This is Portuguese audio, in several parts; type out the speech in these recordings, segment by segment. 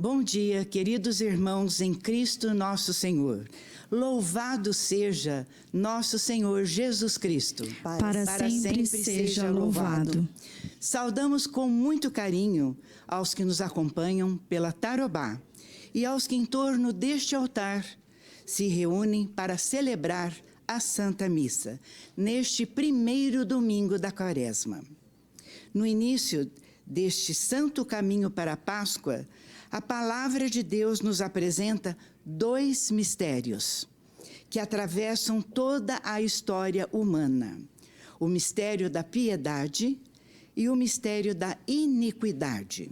Bom dia, queridos irmãos em Cristo nosso Senhor. Louvado seja nosso Senhor Jesus Cristo. Para sempre seja louvado. Saudamos com muito carinho aos que nos acompanham pela Tarobá e aos que em torno deste altar se reúnem para celebrar a Santa Missa, neste primeiro domingo da Quaresma. No início deste santo caminho para a Páscoa, a palavra de Deus nos apresenta dois mistérios que atravessam toda a história humana: o mistério da piedade e o mistério da iniquidade.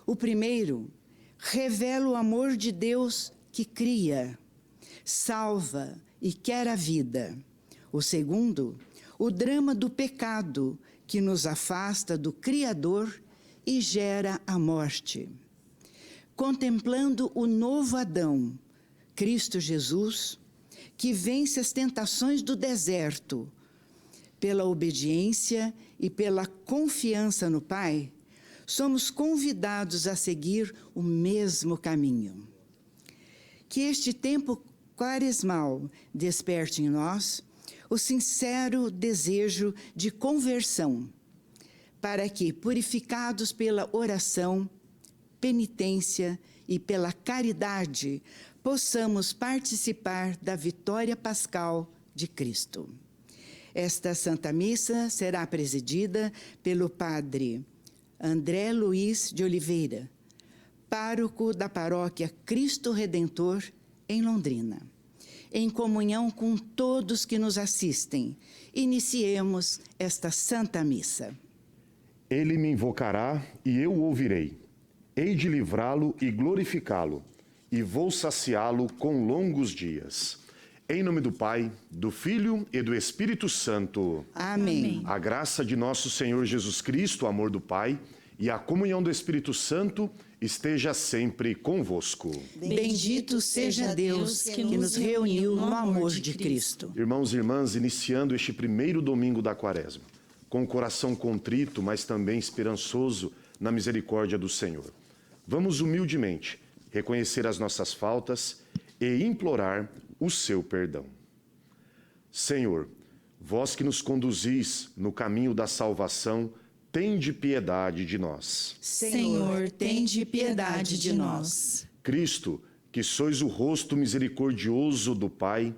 O primeiro revela o amor de Deus que cria, salva e quer a vida. O segundo, o drama do pecado que nos afasta do Criador e gera a morte. Contemplando o novo Adão, Cristo Jesus, que vence as tentações do deserto, pela obediência e pela confiança no Pai, somos convidados a seguir o mesmo caminho. Que este tempo quaresmal desperte em nós o sincero desejo de conversão, para que, purificados pela oração, penitência e pela caridade, possamos participar da vitória pascal de Cristo. Esta Santa Missa será presidida pelo Padre André Luiz de Oliveira, pároco da paróquia Cristo Redentor, em Londrina. Em comunhão com todos que nos assistem, iniciemos esta Santa Missa. Ele me invocará e eu o ouvirei. Hei de livrá-lo e glorificá-lo, e vou saciá-lo com longos dias. Em nome do Pai, do Filho e do Espírito Santo. Amém. A graça de nosso Senhor Jesus Cristo, o amor do Pai e a comunhão do Espírito Santo esteja sempre convosco. Bendito seja Deus que nos reuniu no amor de Cristo. Irmãos e irmãs, iniciando este primeiro domingo da Quaresma, com o coração contrito, mas também esperançoso na misericórdia do Senhor. Vamos humildemente reconhecer as nossas faltas e implorar o seu perdão. Senhor, vós que nos conduzis no caminho da salvação, tende piedade de nós. Senhor, tende piedade de nós. Cristo, que sois o rosto misericordioso do Pai,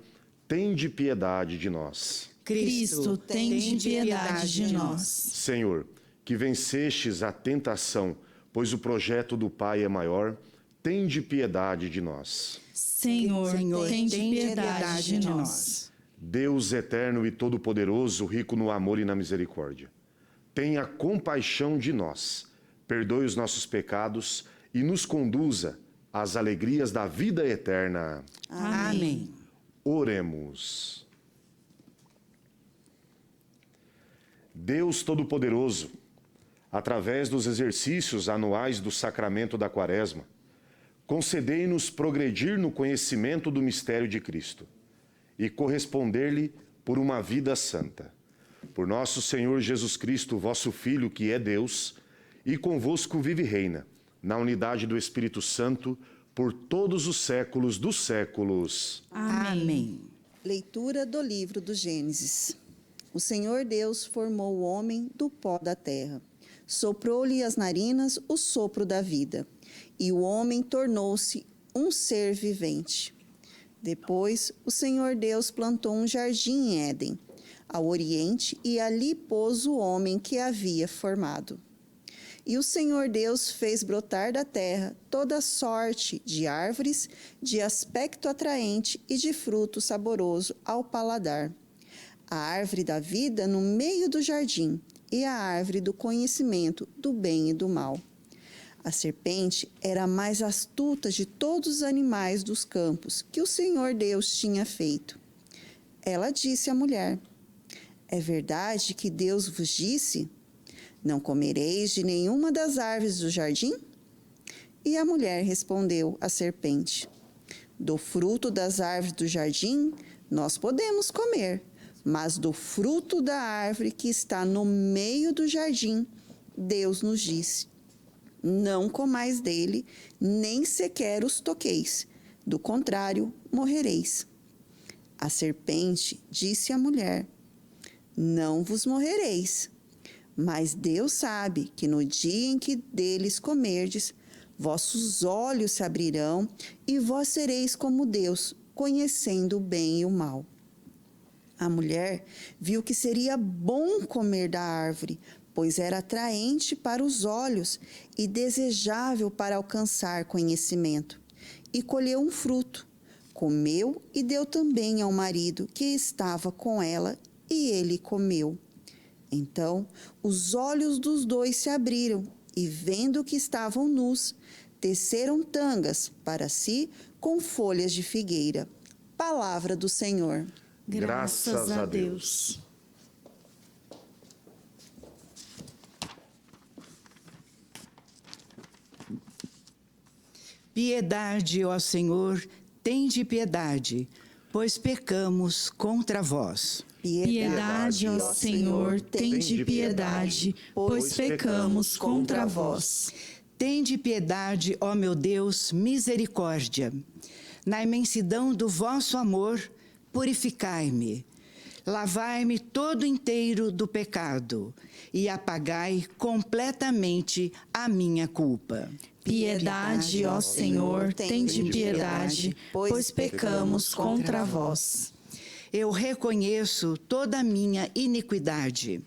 tende piedade de nós. Cristo, tende piedade de nós. Senhor, que vencestes a tentação, pois o projeto do Pai é maior, tende piedade de nós. Senhor, tende piedade de nós. Deus eterno e todo-poderoso, rico no amor e na misericórdia, tenha compaixão de nós, perdoe os nossos pecados e nos conduza às alegrias da vida eterna. Amém. Oremos. Deus Todo-Poderoso, através dos exercícios anuais do sacramento da Quaresma, concedei-nos progredir no conhecimento do mistério de Cristo e corresponder-lhe por uma vida santa. Por nosso Senhor Jesus Cristo, vosso Filho, que é Deus, e convosco vive e reina, na unidade do Espírito Santo, por todos os séculos dos séculos. Amém. Leitura do livro do Gênesis. O Senhor Deus formou o homem do pó da terra. Soprou-lhe as narinas o sopro da vida, e o homem tornou-se um ser vivente. Depois, o Senhor Deus plantou um jardim em Éden, ao oriente, e ali pôs o homem que havia formado. E o Senhor Deus fez brotar da terra toda sorte de árvores de aspecto atraente e de fruto saboroso ao paladar. A árvore da vida no meio do jardim e a árvore do conhecimento do bem e do mal. A serpente era a mais astuta de todos os animais dos campos que o Senhor Deus tinha feito. Ela disse à mulher: é verdade que Deus vos disse: não comereis de nenhuma das árvores do jardim? E a mulher respondeu à serpente: do fruto das árvores do jardim nós podemos comer, mas do fruto da árvore que está no meio do jardim, Deus nos disse: Não comais dele, nem sequer os toqueis, do contrário, morrereis. A serpente disse à mulher: Não vos morrereis, mas Deus sabe que no dia em que deles comerdes, vossos olhos se abrirão e vós sereis como Deus, conhecendo o bem e o mal. A mulher viu que seria bom comer da árvore, pois era atraente para os olhos e desejável para alcançar conhecimento. E colheu um fruto, comeu e deu também ao marido que estava com ela, e ele comeu. Então, os olhos dos dois se abriram, e vendo que estavam nus, teceram tangas para si com folhas de figueira. Palavra do Senhor. Graças a Deus. Piedade, ó Senhor, tende piedade, pois pecamos contra vós. Piedade, ó Senhor, tende piedade, pois pecamos contra vós. Tende piedade, ó meu Deus, misericórdia. Na imensidão do vosso amor, purificai-me. Lavai-me todo inteiro do pecado e apagai completamente a minha culpa. Piedade, ó Senhor, tende piedade, pois pecamos contra vós. Eu reconheço toda a minha iniquidade.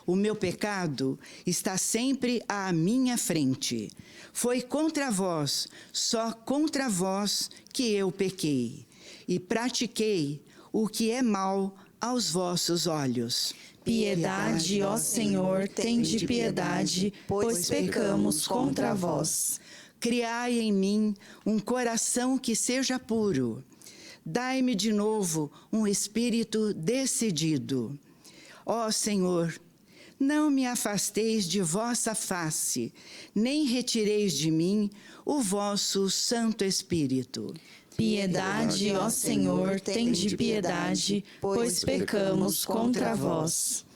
O meu pecado está sempre à minha frente. Foi contra vós, só contra vós, que eu pequei, e pratiquei o que é mal aos vossos olhos. Piedade, ó Senhor, tende piedade, pois pecamos contra vós. Criai em mim um coração que seja puro. Dai-me de novo um espírito decidido. Ó Senhor, não me afasteis de vossa face, nem retireis de mim o vosso Santo Espírito. Piedade, ó Senhor, tende piedade, pois pecamos contra vós.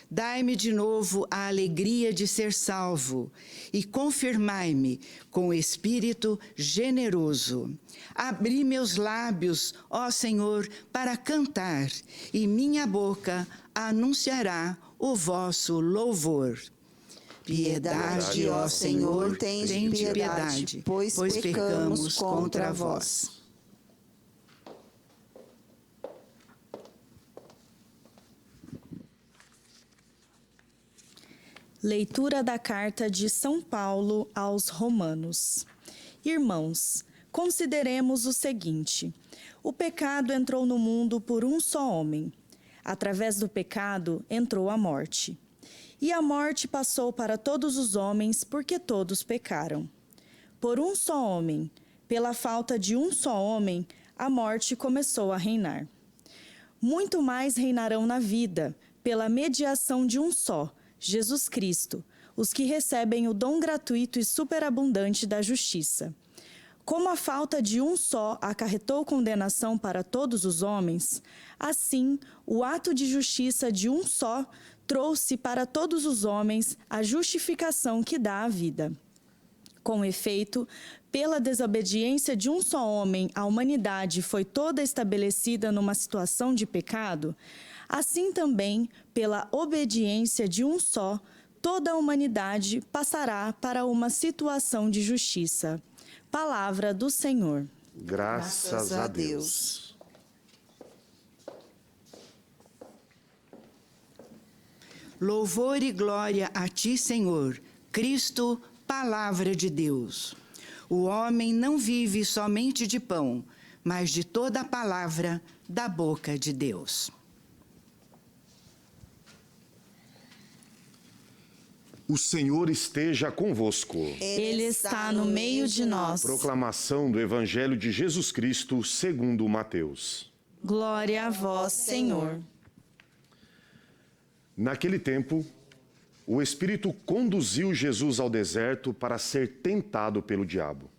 Dai-me de novo a alegria de ser salvo e confirmai-me com o Espírito generoso. Abri meus lábios, ó Senhor, para cantar, e minha boca anunciará o vosso louvor. Piedade, ó Senhor, tende piedade, pois pecamos contra vós. Leitura da carta de São Paulo aos Romanos. Irmãos, consideremos o seguinte: o pecado entrou no mundo por um só homem. Através do pecado entrou a morte. E a morte passou para todos os homens, porque todos pecaram. Por um só homem, pela falta de um só homem, a morte começou a reinar. Muito mais reinarão na vida, pela mediação de um só, Jesus Cristo, os que recebem o dom gratuito e superabundante da justiça. Como a falta de um só acarretou condenação para todos os homens, assim, o ato de justiça de um só trouxe para todos os homens a justificação que dá a vida. Com efeito, pela desobediência de um só homem, a humanidade foi toda estabelecida numa situação de pecado. Assim também, pela obediência de um só, toda a humanidade passará para uma situação de justiça. Palavra do Senhor. Graças a Deus. Louvor e glória a ti, Senhor, Cristo, palavra de Deus. O homem não vive somente de pão, mas de toda a palavra da boca de Deus. O Senhor esteja convosco. Ele está no meio de nós. Proclamação do Evangelho de Jesus Cristo segundo Mateus. Glória a vós, Senhor. Naquele tempo, o Espírito conduziu Jesus ao deserto para ser tentado pelo diabo.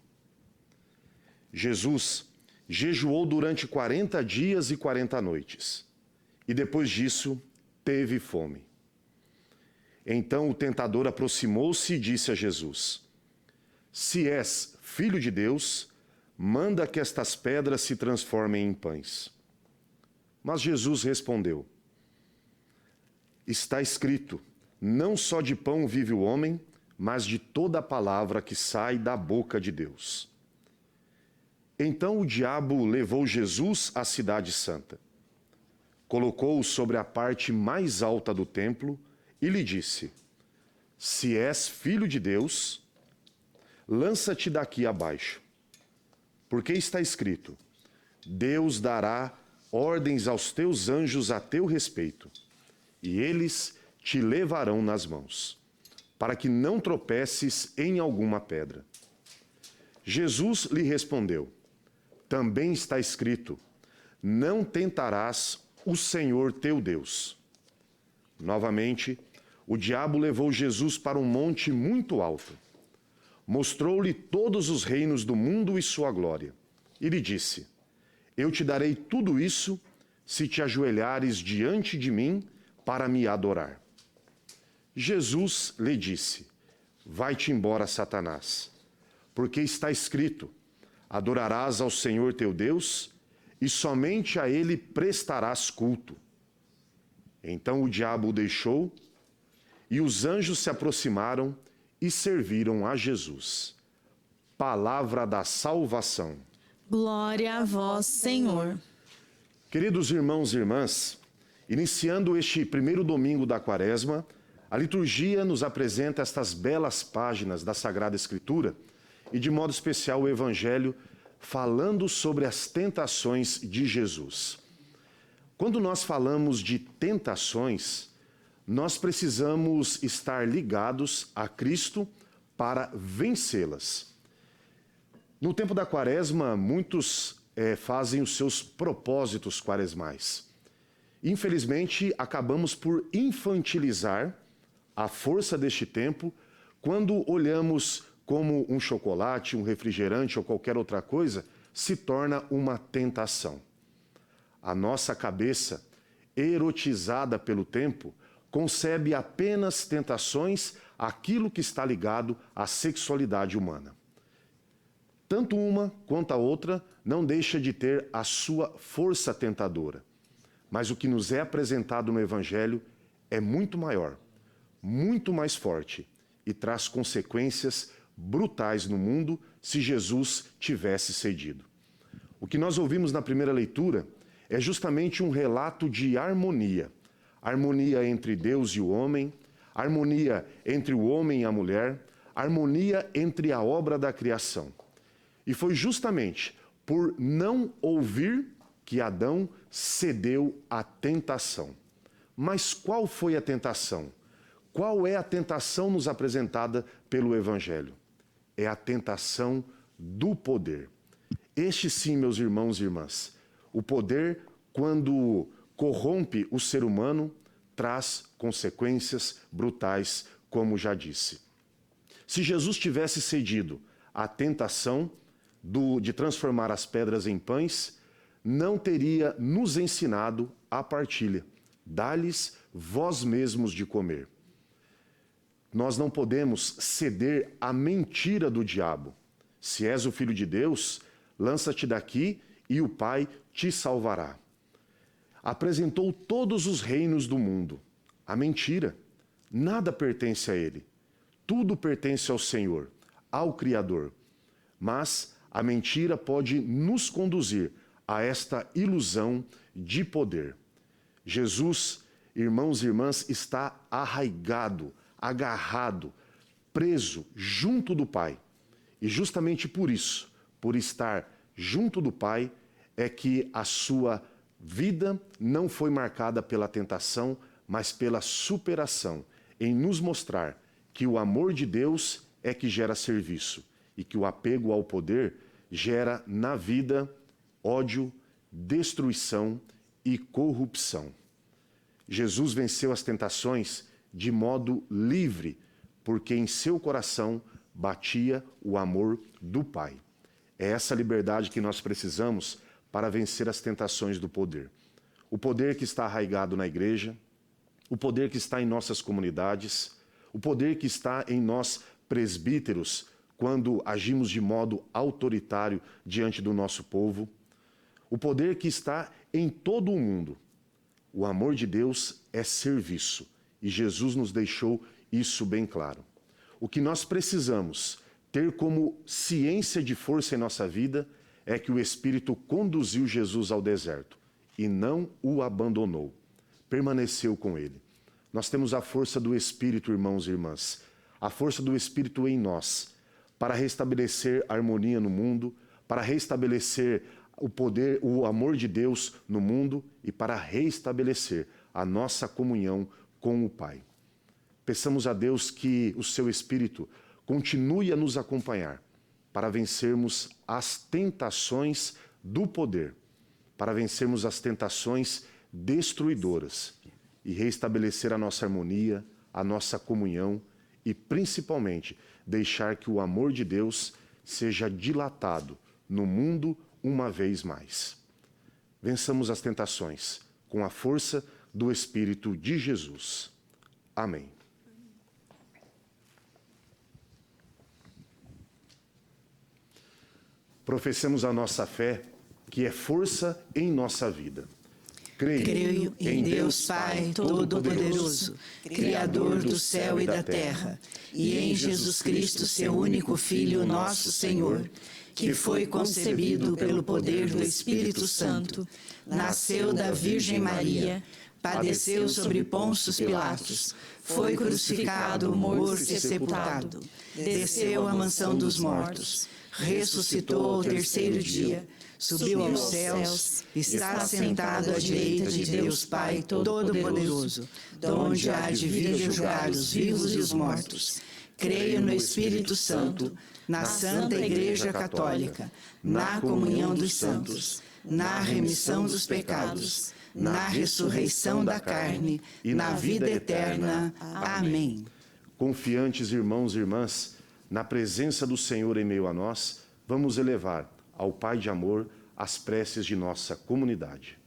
Jesus jejuou durante 40 dias e 40 noites, e depois disso teve fome. Então o tentador aproximou-se e disse a Jesus: Se és filho de Deus, manda que estas pedras se transformem em pães. Mas Jesus respondeu: está escrito, não só de pão vive o homem, mas de toda a palavra que sai da boca de Deus. Então o diabo levou Jesus à cidade santa, colocou-o sobre a parte mais alta do templo e lhe disse: se és filho de Deus, lança-te daqui abaixo, porque está escrito, Deus dará ordens aos teus anjos a teu respeito, e eles te levarão nas mãos, para que não tropeces em alguma pedra. Jesus lhe respondeu: também está escrito, não tentarás o Senhor teu Deus. Novamente, o diabo levou Jesus para um monte muito alto, mostrou-lhe todos os reinos do mundo e sua glória, e lhe disse: eu te darei tudo isso se te ajoelhares diante de mim para me adorar. Jesus lhe disse: vai-te embora, Satanás, porque está escrito, adorarás ao Senhor teu Deus e somente a ele prestarás culto. Então o diabo o deixou e os anjos se aproximaram e serviram a Jesus. Palavra da salvação. Glória a vós, Senhor. Queridos irmãos e irmãs, iniciando este primeiro domingo da Quaresma, a liturgia nos apresenta estas belas páginas da Sagrada Escritura e, de modo especial, o Evangelho, falando sobre as tentações de Jesus. Quando nós falamos de tentações, nós precisamos estar ligados a Cristo para vencê-las. No tempo da Quaresma, muitos fazem os seus propósitos quaresmais. Infelizmente, acabamos por infantilizar a força deste tempo quando olhamos como um chocolate, um refrigerante ou qualquer outra coisa se torna uma tentação. A nossa cabeça, erotizada pelo tempo, concebe apenas tentações àquilo que está ligado à sexualidade humana. Tanto uma quanto a outra não deixa de ter a sua força tentadora. Mas o que nos é apresentado no Evangelho é muito maior, muito mais forte e traz consequências brutais no mundo se Jesus tivesse cedido. O que nós ouvimos na primeira leitura é justamente um relato de harmonia. Harmonia entre Deus e o homem, harmonia entre o homem e a mulher, harmonia entre a obra da criação. E foi justamente por não ouvir que Adão cedeu à tentação. Mas qual foi a tentação? Qual é a tentação nos apresentada pelo Evangelho? É a tentação do poder. Este sim, meus irmãos e irmãs, o poder, quando corrompe o ser humano, traz consequências brutais, como já disse. Se Jesus tivesse cedido à tentação de transformar as pedras em pães, não teria nos ensinado a partilha. Dá-lhes vós mesmos de comer. Nós não podemos ceder à mentira do diabo. Se és o Filho de Deus, lança-te daqui e o Pai te salvará. Apresentou todos os reinos do mundo. A mentira. Nada pertence a ele. Tudo pertence ao Senhor, ao Criador. Mas a mentira pode nos conduzir a esta ilusão de poder. Jesus, irmãos e irmãs, está arraigado, agarrado, preso junto do Pai. E justamente por isso, por estar junto do Pai, é que a sua vida não foi marcada pela tentação, mas pela superação, em nos mostrar que o amor de Deus é que gera serviço e que o apego ao poder gera na vida ódio, destruição e corrupção. Jesus venceu as tentações de modo livre, porque em seu coração batia o amor do Pai. É essa liberdade que nós precisamos para vencer as tentações do poder. O poder que está arraigado na igreja, o poder que está em nossas comunidades, o poder que está em nós presbíteros, quando agimos de modo autoritário diante do nosso povo. O poder que está em todo o mundo. O amor de Deus é serviço, e Jesus nos deixou isso bem claro. O que nós precisamos ter como ciência de força em nossa vida é que o Espírito conduziu Jesus ao deserto e não o abandonou, permaneceu com ele. Nós temos a força do Espírito, irmãos e irmãs, a força do Espírito em nós, para restabelecer a harmonia no mundo, para restabelecer o poder, o amor de Deus no mundo e para restabelecer a nossa comunhão com o Pai. Peçamos a Deus que o seu Espírito continue a nos acompanhar para vencermos as tentações do poder, para vencermos as tentações destruidoras e restabelecer a nossa harmonia, a nossa comunhão e, principalmente, deixar que o amor de Deus seja dilatado no mundo uma vez mais. Vençamos as tentações com a força do Espírito de Jesus. Amém. Professemos a nossa fé, que é força em nossa vida. Creio em Deus Pai Todo-Poderoso, Criador do céu e da terra, e em Jesus Cristo, seu único Filho, nosso Senhor, que foi concebido pelo poder do Espírito Santo, nasceu da Virgem Maria, padeceu sobre Pôncio Pilatos, foi crucificado, morto e sepultado, desceu à mansão dos mortos, ressuscitou ao terceiro dia, subiu aos céus, está sentado à direita de Deus Pai Todo-Poderoso, donde há de vir julgar os vivos e os mortos. Creio no Espírito Santo, na Santa Igreja Católica, na comunhão dos santos, na remissão dos pecados, na ressurreição da carne, na vida eterna. Amém. Confiantes, irmãos e irmãs, na presença do Senhor em meio a nós, vamos elevar ao Pai de amor as preces de nossa comunidade.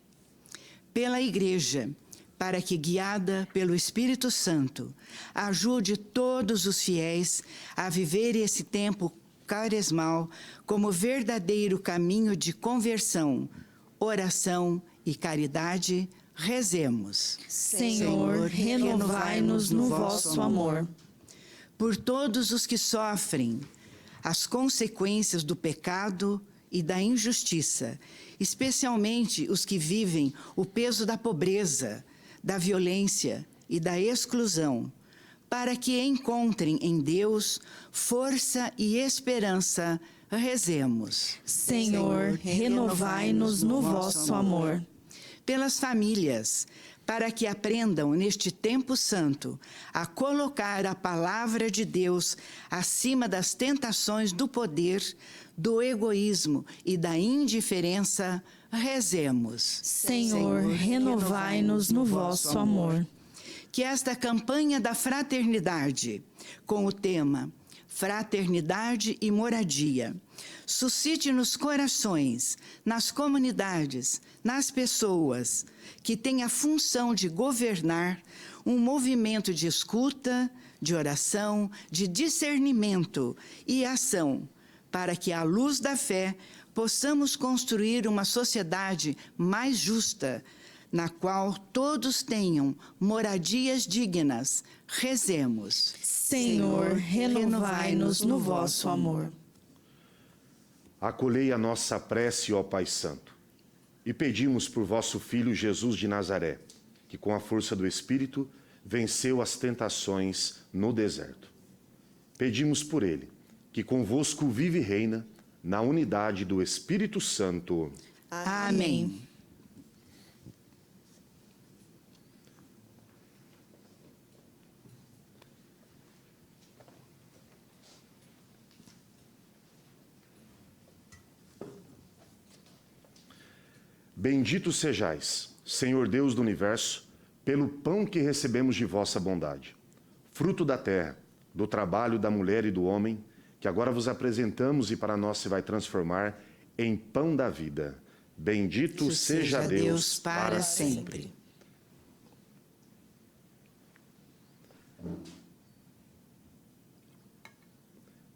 Pela Igreja, para que, guiada pelo Espírito Santo, ajude todos os fiéis a viver esse tempo quaresmal como verdadeiro caminho de conversão, oração e caridade, rezemos. Senhor, renovai-nos no vosso amor. Por todos os que sofrem as consequências do pecado e da injustiça, especialmente os que vivem o peso da pobreza, da violência e da exclusão, para que encontrem em Deus força e esperança, rezemos. Senhor, renovai-nos no vosso amor. Pelas famílias, para que aprendam neste tempo santo a colocar a palavra de Deus acima das tentações do poder, do egoísmo e da indiferença, rezemos. Senhor, renovai-nos no vosso amor. Que esta campanha da fraternidade, com o tema Fraternidade e Moradia, suscite nos corações, nas comunidades, nas pessoas que têm a função de governar um movimento de escuta, de oração, de discernimento e ação, para que, à luz da fé, possamos construir uma sociedade mais justa, na qual todos tenham moradias dignas. Rezemos. Senhor, renovai-nos no vosso amor. Acolhei a nossa prece, ó Pai Santo, e pedimos por vosso Filho Jesus de Nazaré, que com a força do Espírito venceu as tentações no deserto. Pedimos por ele, que convosco vive e reina na unidade do Espírito Santo. Amém. Bendito sejais, Senhor Deus do Universo, pelo pão que recebemos de vossa bondade, fruto da terra, do trabalho da mulher e do homem, que agora vos apresentamos e para nós se vai transformar em pão da vida. Bendito seja Deus para sempre.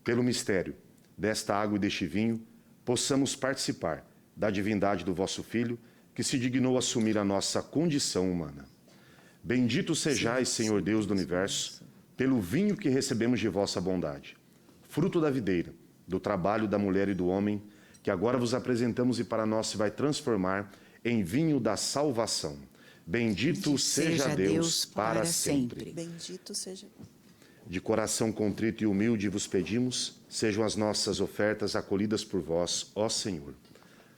pelo mistério desta água e deste vinho, possamos participar da divindade do vosso Filho, que se dignou assumir a nossa condição humana. Bendito sejais, Senhor Deus do universo, pelo vinho que recebemos de vossa bondade, fruto da videira, do trabalho da mulher e do homem, que agora vos apresentamos e para nós se vai transformar em vinho da salvação. Bendito seja Deus para sempre. Bendito seja. De coração contrito e humilde vos pedimos, sejam as nossas ofertas acolhidas por vós, ó Senhor.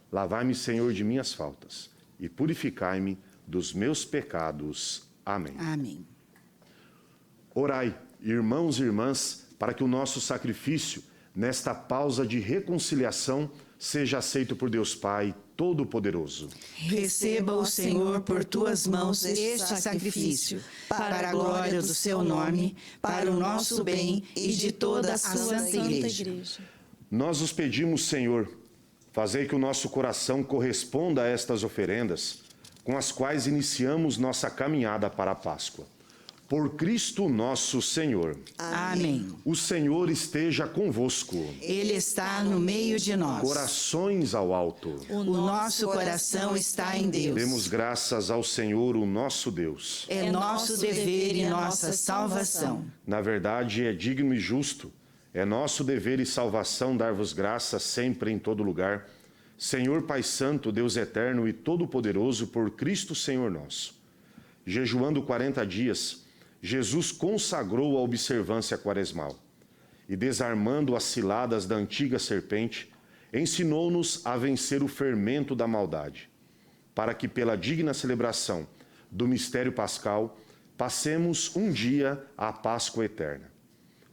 Lavai-me, Senhor, de minhas faltas e purificai-me dos meus pecados. Amém. Amém. Orai, irmãos e irmãs, para que o nosso sacrifício, nesta pausa de reconciliação, seja aceito por Deus Pai Todo-Poderoso. Receba o Senhor por tuas mãos este sacrifício, para a glória do seu nome, para o nosso bem e de toda a santa igreja. Nós os pedimos, Senhor, fazei que o nosso coração corresponda a estas oferendas, com as quais iniciamos nossa caminhada para a Páscoa. Por Cristo nosso Senhor. Amém. O Senhor esteja convosco. Ele está no meio de nós. Corações ao alto. O nosso coração está em Deus. Demos graças ao Senhor, o nosso Deus. É nosso dever e nossa salvação. Na verdade, é digno e justo. É nosso dever e salvação dar-vos graças sempre em todo lugar. Senhor Pai Santo, Deus eterno e todo-poderoso, por Cristo Senhor nosso. Jejuando 40 dias, Jesus consagrou a observância quaresmal e, desarmando as ciladas da antiga serpente, ensinou-nos a vencer o fermento da maldade, para que, pela digna celebração do mistério pascal, passemos um dia à Páscoa eterna.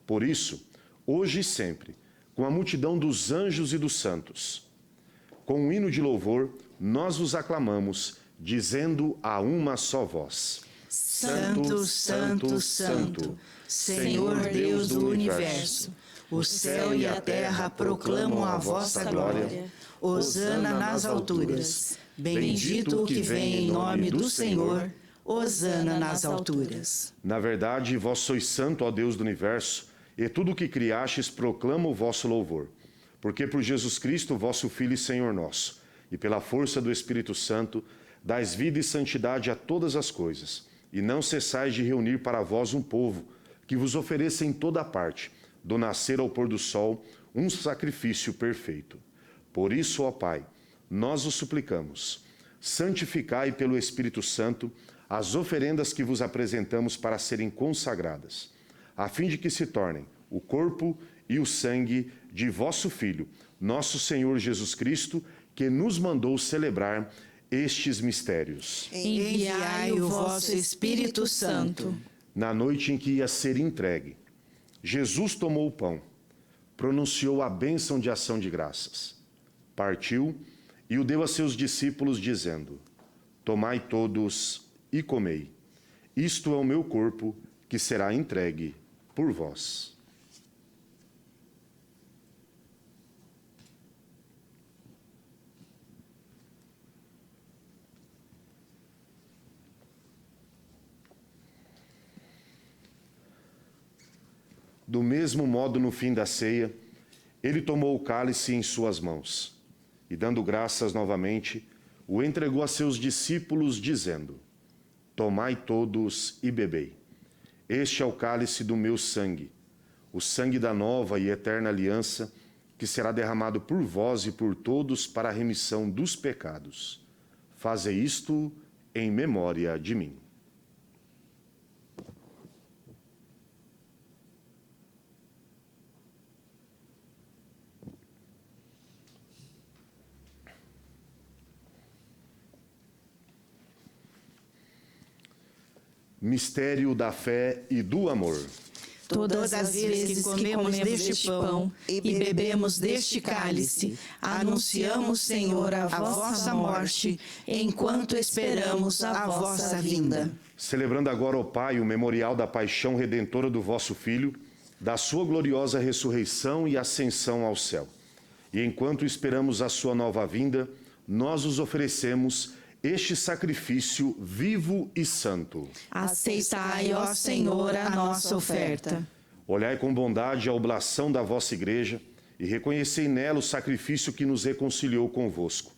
Por isso, hoje e sempre, com a multidão dos anjos e dos santos, com um hino de louvor, nós vos aclamamos, dizendo a uma só voz: Santo, Santo, Santo, Senhor Deus do universo, o céu e a terra proclamam a vossa glória. Hosana nas alturas. Bendito o que vem em nome do Senhor. Hosana nas alturas. Na verdade, vós sois santo, ó Deus do universo, e tudo o que criastes proclama o vosso louvor. Porque por Jesus Cristo, vosso Filho e Senhor nosso, e pela força do Espírito Santo, dais vida e santidade a todas as coisas, e não cessais de reunir para vós um povo, que vos ofereça em toda parte, do nascer ao pôr do sol, um sacrifício perfeito. Por isso, ó Pai, nós os suplicamos, santificai pelo Espírito Santo as oferendas que vos apresentamos para serem consagradas, a fim de que se tornem o corpo e o sangue de vosso Filho, nosso Senhor Jesus Cristo, que nos mandou celebrar estes mistérios. Enviai o vosso Espírito Santo. Na noite em que ia ser entregue, Jesus tomou o pão, pronunciou a bênção de ação de graças, partiu e o deu a seus discípulos, dizendo: Tomai todos e comei. Isto é o meu corpo, que será entregue por vós. Do mesmo modo, no fim da ceia, ele tomou o cálice em suas mãos e, dando graças novamente, o entregou a seus discípulos, dizendo: Tomai todos e bebei. Este é o cálice do meu sangue, o sangue da nova e eterna aliança, que será derramado por vós e por todos para a remissão dos pecados. Fazei isto em memória de mim. Mistério da fé e do amor. Todas as vezes que comemos deste pão e bebemos deste cálice, anunciamos, Senhor, a vossa morte, enquanto esperamos a vossa vinda. Celebrando agora, ó Pai, o memorial da paixão redentora do vosso Filho, da sua gloriosa ressurreição e ascensão ao céu. E enquanto esperamos a sua nova vinda, nós os oferecemos este sacrifício vivo e santo. Aceitai, ó Senhor, a nossa oferta. Olhai com bondade a oblação da vossa igreja e reconhecei nela o sacrifício que nos reconciliou convosco.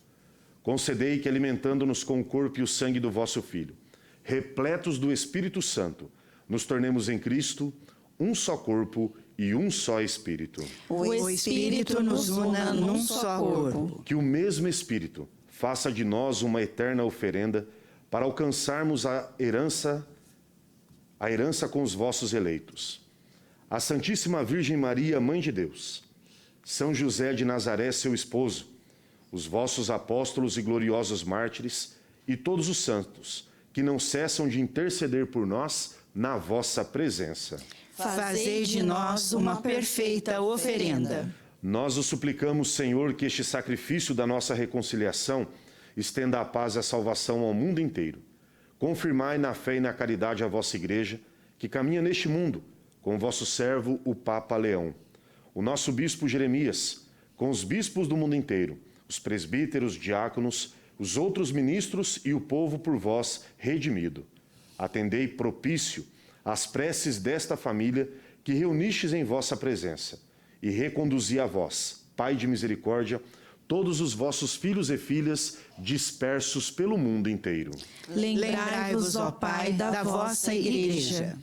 Concedei que, alimentando-nos com o corpo e o sangue do vosso Filho, repletos do Espírito Santo, nos tornemos em Cristo um só corpo e um só Espírito. O Espírito nos una num só corpo. Que o mesmo Espírito faça de nós uma eterna oferenda para alcançarmos a herança com os vossos eleitos. A Santíssima Virgem Maria, Mãe de Deus, São José de Nazaré, seu esposo, os vossos apóstolos e gloriosos mártires e todos os santos, que não cessam de interceder por nós na vossa presença. Fazei de nós uma perfeita oferenda. Nós o suplicamos, Senhor, que este sacrifício da nossa reconciliação estenda a paz e a salvação ao mundo inteiro. Confirmai na fé e na caridade a vossa Igreja, que caminha neste mundo, com o vosso servo, o Papa Leão, o nosso bispo Jeremias, com os bispos do mundo inteiro, os presbíteros, diáconos, os outros ministros e o povo por vós redimido. Atendei propício às preces desta família que reunistes em vossa presença, e reconduzi a vós, Pai de misericórdia, todos os vossos filhos e filhas dispersos pelo mundo inteiro. Lembrai-vos, ó Pai, da vossa Igreja.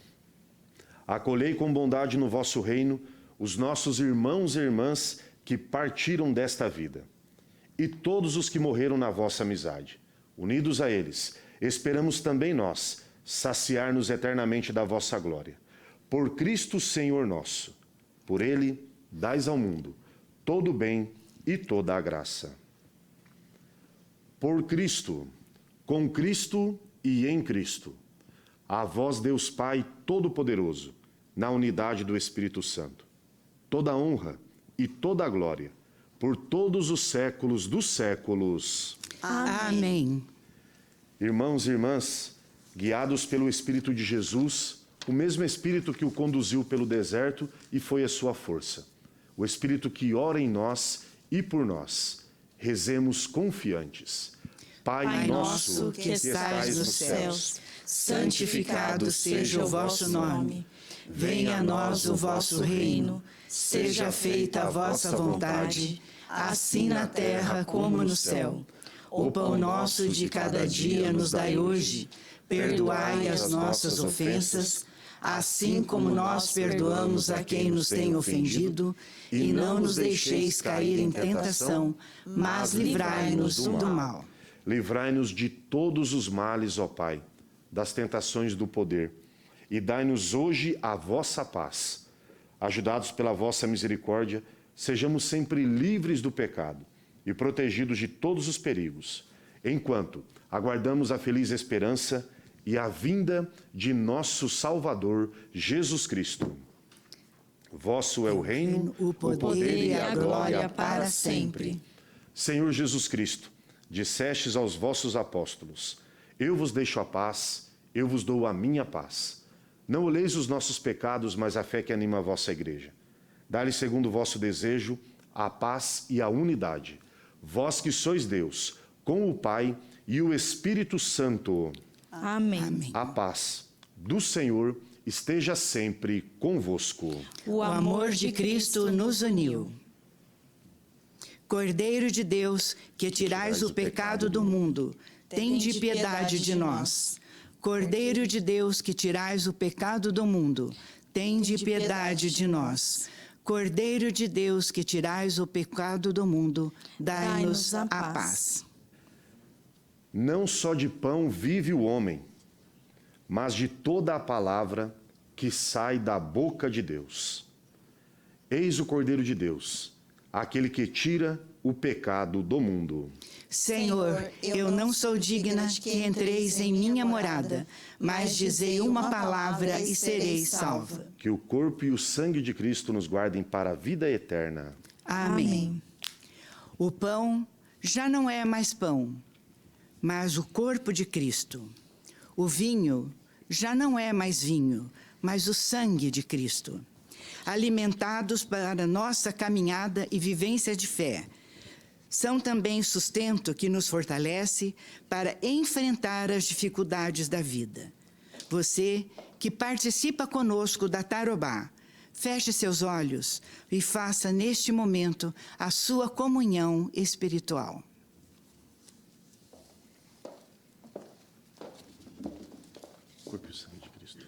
Acolhei com bondade no vosso reino os nossos irmãos e irmãs que partiram desta vida, e todos os que morreram na vossa amizade. Unidos a eles, esperamos também nós saciar-nos eternamente da vossa glória. Por Cristo Senhor nosso, por Ele dais ao mundo todo o bem e toda a graça. Por Cristo, com Cristo e em Cristo, a vós Deus Pai Todo-Poderoso, na unidade do Espírito Santo, toda a honra e toda a glória, por todos os séculos dos séculos. Amém. Irmãos e irmãs, guiados pelo Espírito de Jesus, o mesmo Espírito que o conduziu pelo deserto e foi a sua força, o Espírito que ora em nós e por nós, rezemos confiantes. Pai nosso que estais nos céus, santificado seja o vosso nome. Venha a nós o vosso reino, seja feita a vossa vontade, assim na terra como no céu. O pão nosso de cada dia nos dai hoje, perdoai as nossas ofensas, assim como nós perdoamos a quem nos tem ofendido, e não nos deixeis cair em tentação, mas livrai-nos do mal. Livrai-nos de todos os males, ó Pai, das tentações do poder, e dai-nos hoje a vossa paz. Ajudados pela vossa misericórdia, sejamos sempre livres do pecado e protegidos de todos os perigos, enquanto aguardamos a feliz esperança e a vinda de nosso Salvador, Jesus Cristo. Vosso é o reino, o poder e a glória para sempre. Senhor Jesus Cristo, dissestes aos vossos apóstolos: eu vos deixo a paz, eu vos dou a minha paz. Não olheis os nossos pecados, mas a fé que anima a vossa igreja. Dai-lhe, segundo o vosso desejo, a paz e a unidade. Vós que sois Deus, com o Pai e o Espírito Santo. Amém. A paz do Senhor esteja sempre convosco. O amor de Cristo nos uniu. Cordeiro de Deus, que tirais o pecado do mundo, tende piedade de nós. Cordeiro de Deus, que tirais o pecado do mundo, tende piedade de nós. Cordeiro de Deus, que tirais o pecado do mundo, dai-nos a paz. Não só de pão vive o homem, mas de toda a palavra que sai da boca de Deus. Eis o Cordeiro de Deus, aquele que tira o pecado do mundo. Senhor, eu não sou digna que entreis em minha morada, mas dizei uma palavra e serei salva. Que o corpo e o sangue de Cristo nos guardem para a vida eterna. Amém. O pão já não é mais pão, mas o corpo de Cristo. O vinho já não é mais vinho, mas o sangue de Cristo. Alimentados para nossa caminhada e vivência de fé, são também sustento que nos fortalece para enfrentar as dificuldades da vida. Você que participa conosco da Tarobá, Feche seus olhos e faça neste momento a sua comunhão espiritual. Corpo e sangue de Cristo.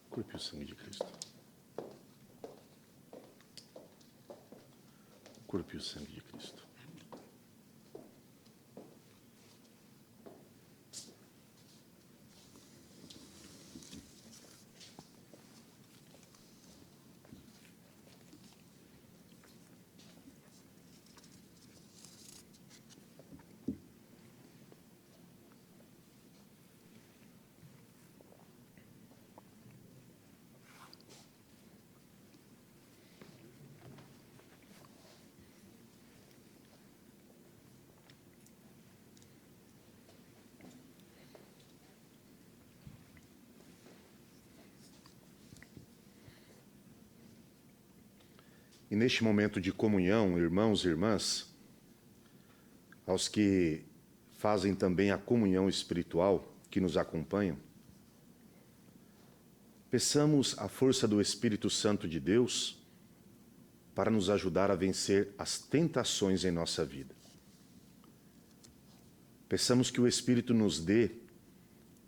Corpo e sangue de Cristo. Corpo e sangue de Cristo. E neste momento de comunhão, irmãos e irmãs, aos que fazem também a comunhão espiritual, que nos acompanham, peçamos a força do Espírito Santo de Deus para nos ajudar a vencer as tentações em nossa vida. Peçamos que o Espírito nos dê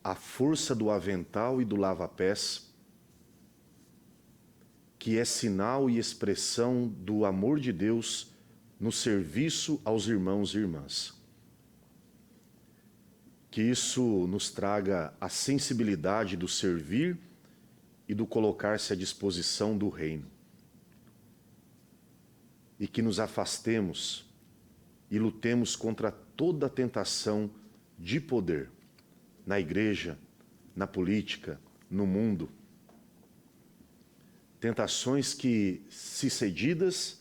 a força do avental e do lava-pés, que é sinal e expressão do amor de Deus no serviço aos irmãos e irmãs. Que isso nos traga a sensibilidade do servir e do colocar-se à disposição do reino. E que nos afastemos e lutemos contra toda tentação de poder, na igreja, na política, no mundo. Tentações que, se cedidas,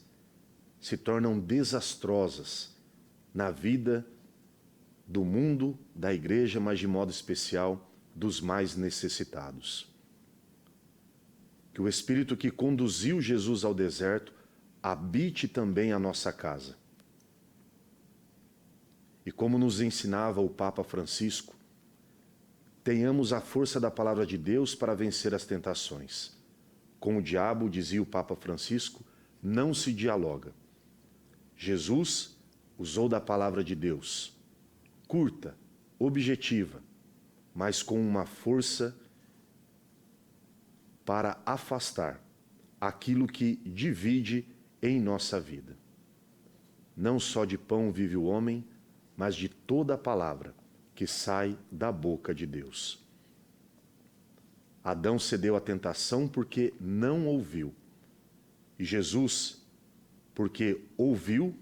se tornam desastrosas na vida do mundo, da igreja, mas de modo especial dos mais necessitados. Que o Espírito que conduziu Jesus ao deserto habite também a nossa casa. E como nos ensinava o Papa Francisco, tenhamos a força da palavra de Deus para vencer as tentações. Com o diabo, dizia o Papa Francisco, não se dialoga. Jesus usou da palavra de Deus, curta, objetiva, mas com uma força para afastar aquilo que divide em nossa vida. Não só de pão vive o homem, mas de toda a palavra que sai da boca de Deus. Adão cedeu à tentação porque não ouviu. E Jesus, porque ouviu,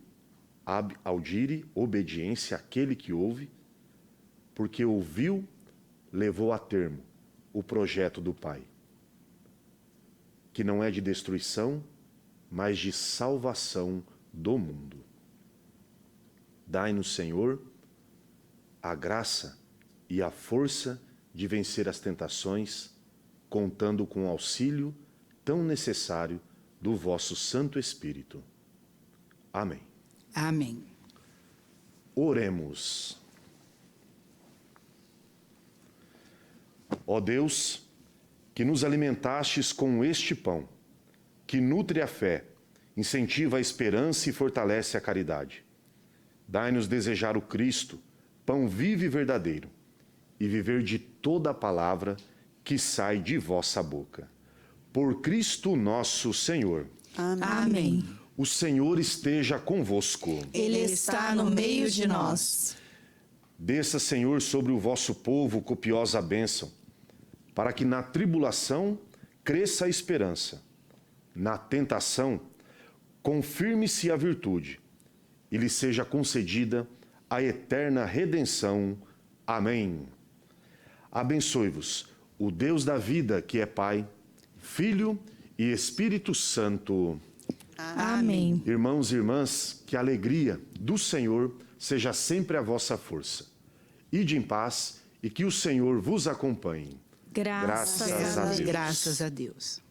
audire, obediência àquele que ouve, porque ouviu, levou a termo o projeto do Pai, que não é de destruição, mas de salvação do mundo. Dai-nos, Senhor, a graça e a força de vencer as tentações, contando com o auxílio tão necessário do vosso Santo Espírito. Amém. Amém. Oremos. Ó Deus, que nos alimentastes com este pão, que nutre a fé, incentiva a esperança e fortalece a caridade. Dai-nos desejar o Cristo, pão vivo e verdadeiro, e viver de toda a palavra que sai de vossa boca. Por Cristo nosso Senhor. Amém. O Senhor esteja convosco. Ele está no meio de nós. Desça, Senhor, sobre o vosso povo copiosa bênção, para que na tribulação cresça a esperança, na tentação confirme-se a virtude, e lhe seja concedida a eterna redenção. Amém. Abençoe-vos o Deus da vida, que é Pai, Filho e Espírito Santo. Amém. Irmãos e irmãs, que a alegria do Senhor seja sempre a vossa força. Ide em paz e que o Senhor vos acompanhe. Graças a Deus. Graças a Deus.